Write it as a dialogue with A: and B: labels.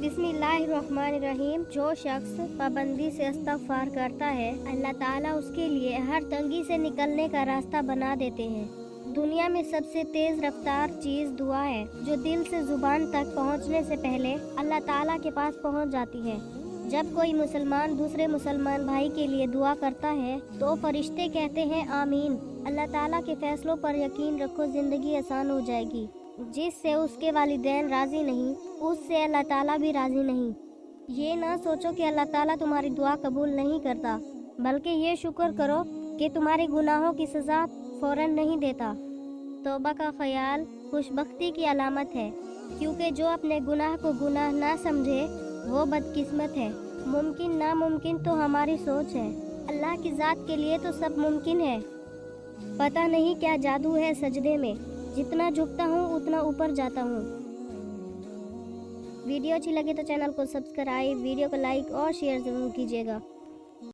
A: बिस्मिल्लाहिर्रहमानिर्रहीम। जो शख्स पाबंदी से इस्तग़फ़ार करता है, अल्लाह ताला उसके लिए हर तंगी से निकलने का रास्ता बना देते हैं। दुनिया में सबसे तेज़ रफ्तार चीज़ दुआ है, जो दिल से ज़ुबान तक पहुँचने से पहले अल्लाह ताला के पास पहुँच जाती है। जब कोई मुसलमान दूसरे मुसलमान भाई के लिए दुआ करता है तो फरिश्ते कहते हैं आमीन। अल्लाह ताला के फैसलों पर यकीन रखो, ज़िंदगी आसान हो जाएगी। जिससे उसके वालिदैन राज़ी नहीं, उससे अल्लाह ताला भी राज़ी नहीं। ये ना सोचो कि अल्लाह ताला तुम्हारी दुआ कबूल नहीं करता, बल्कि ये शुक्र करो कि तुम्हारे गुनाहों की सज़ा फ़ौरन नहीं देता। तौबा का ख्याल खुशबख्ती की अलामत है, क्योंकि जो अपने गुनाह को गुनाह ना समझे वो बदकिस्मत है। मुमकिन नामुमकिन तो हमारी सोच है, अल्लाह की ज़ात के लिए तो सब मुमकिन है। पता नहीं क्या जादू है सजदे में, जितना झुकता हूँ उतना ऊपर जाता हूँ। वीडियो अच्छी लगे तो चैनल को सब्सक्राइब, वीडियो को लाइक और शेयर ज़रूर कीजिएगा।